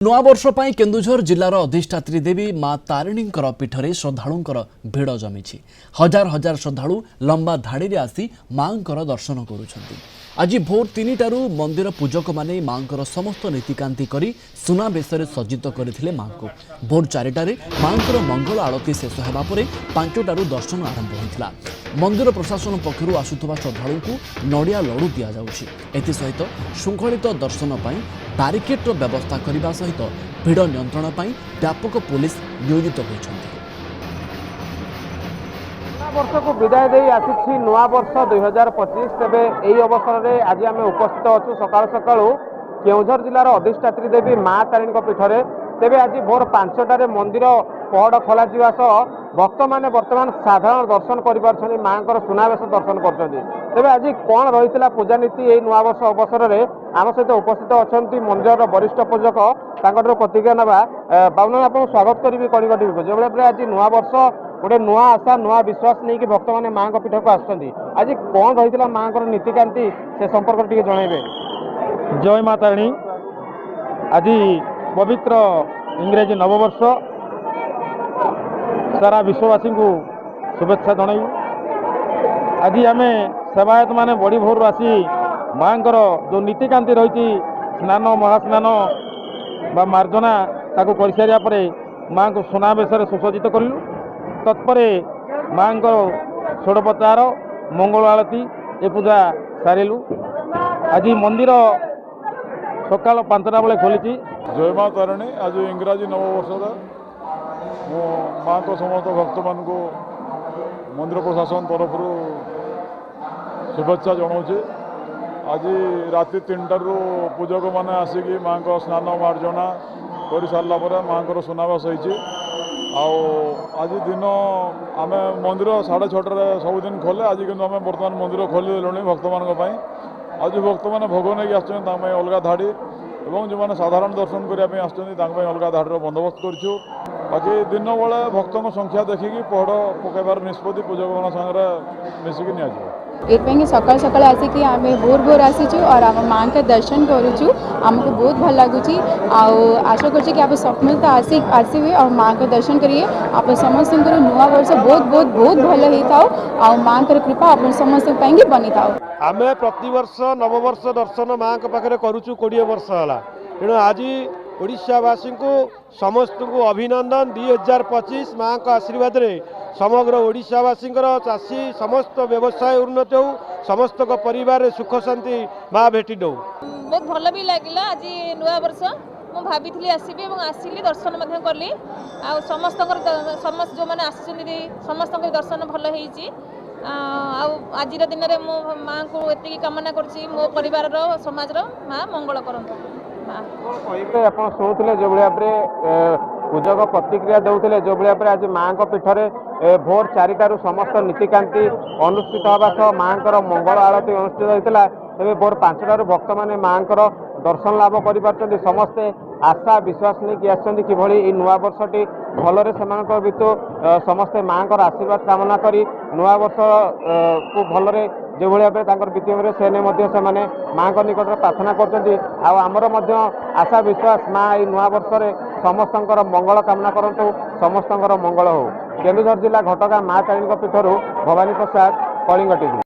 नूआ वर्ष पर केन्दुझर जिलार अधिष्ठात्री देवी माँ तारिणी पीठरे श्रद्धालुंकर भिड़ जमी हजार हजार श्रद्धालु लंबा धाड़ी आसी माँ दर्शन करुछंती। आज भोर 3टारू मंदिर पूजक माने माँ समस्त नीतिकांति करी सुना बेशरे सज्जित करथिले माँ को। भोर 4टारे माँ मंगल आलती शेष हेबा परे 5टारू दर्शन आरंभ होइथिला। मंदिर प्रशासन पक्षरु आसुथबा श्रद्धालु को नड़िया लडू दिया जाउछि। एथि सहित शृंखलित दर्शन पई बैरिकेडर व्यवस्था करने सहित भिड़ नियंत्रण पर व्यापक पुलिस नियोजित होइछंती। वर्ष को विदाय दे आसी नुआ वर्ष 2025 तेबे यही अवसर में आज आम उपस्थित अच्छु सकाल सकाळु केउझर जिलार अधिष्ठात्री देवी माँ तारिणी पीठरे। तेबे आज भोर 5टारे मंदिर पहड़ खोल भक्त मैंने बर्तमान साधारण दर्शन कर माँ सुनावेश दर्शन कर। तेबे आज कौन रही पूजा नीति यही नुआ वर्ष अवसर में आम सहित उपस्थित अच्छा मंदिर वरिष्ठ पूजक प्रतिज्ञा नवा बाबू आप स्वागत करी कलिंग टीवी को। जो भाई आज नुआ वर्ष गोटे नुआ आशा नुआ विश्वास नहीं कि भक्त मैंने माँ पीठ को आज कौन रही माँ नीतिकांति से संपर्क टी जनइबे। जय माँ तारिणी। आज पवित्र इंग्रेजी नववर्ष सारा विश्ववासी को शुभेच्छा जनइबू। आज आम सेवायत माने बड़ी भोर आसी माँ जो नीतिकांति रही स्नान महास्नान बा मार्जना ताकू कर सारिया परे माँ को सुनावेश सुसज्जित कलु। तत्परे माँ षोड़पचार मंगल आलती ए पूजा सारिलु। आज मंदिर सकाल 5टा बेले खोली। जय माँ तारिणी। आज इंग्राजी नववर्ष मो माँ को समस्त भक्त मान को मंदिर प्रशासन तरफ शुभेच्छा जनाऊे। आज राति 3टारू पूजक मैंने आसिकी माँ को स्नान मार्जना कर सारा पर माँ सुनावेश होती। आज दिन आम मंदिर 6:30 सबुदिन खोले। आज कि आम बर्तमान मंदिर खोली देलुँ भक्त मान। आज भक्त मैंने भोग नहीं आसमें अलग धाड़ी और जो मैंने साधारण दर्शन करने अलग धाड़ी बंदोबस्त करूँ। बाकी दिन बेले भक्त संख्या देखिकी पहड़ पकड़ निष्पत्ति पूजक मान सागर मिसिकी नि सकाल सकाल आसिक आम भोर भोर आसीचु और आम माँ के दर्शन करूँ। आमको बहुत भल लगुच। आशा कर आप समस्त आसवे और माँ के दर्शन करिए। आप समस्त नुआ वर्ष बहुत बहुत बहुत भल होता आ माँ कृपा आप समस्त बनी था। आम प्रतिवर्ष नववर्ष दर्शन माँ पाखे करुचु 20 वर्ष है। तेणु आज ओडिशावासी को समस्त को अभिनंदन। 2025 माँ का आशीर्वाद रे समग्र ओडिशावासी चाषी समस्त व्यवसाय उन्नति हो समस्त को परिवार सुख शांति माँ भेटी दो। बहुत भल भी लगे। आज नुआ वर्ष मु भाभी आसबि आसिली दर्शन कली। समस्त जो मैंने आसी समस्त दर्शन भल होती। आज दिन में मो माँ को एति कामना करुँची मो परिवार समाज माँ मंगल करंतु। आप शुणुले जो भाई पूजक प्रतिक्रिया देते जो भाई आज माँ पीठरे भोर 4टारू समस्त नीतिकांति अनुष्ठित होगा सह माँ मंगल आरती अनुष्ठित होता। तेज भोर 5टारू भक्त मैंने माँ दर्शन लाभ कर समस्ते आशा विश्वास नहीं कि आसछंती कि नुआ वर्षटी भलरे से भितु समस्ते माँ आशीर्वाद कामना करी नुआ वर्ष को भलरे जो भाई बीती से माँ निकट प्रार्थना कर आशा विश्वास माँ नुआ वर्ष समस्त मंगल कामना करंतु समस्त मंगल हो। केन्दुझर जिला घटगाँ माँ तारिणी पीठरू भवानी प्रसाद, कलिंग टीवी।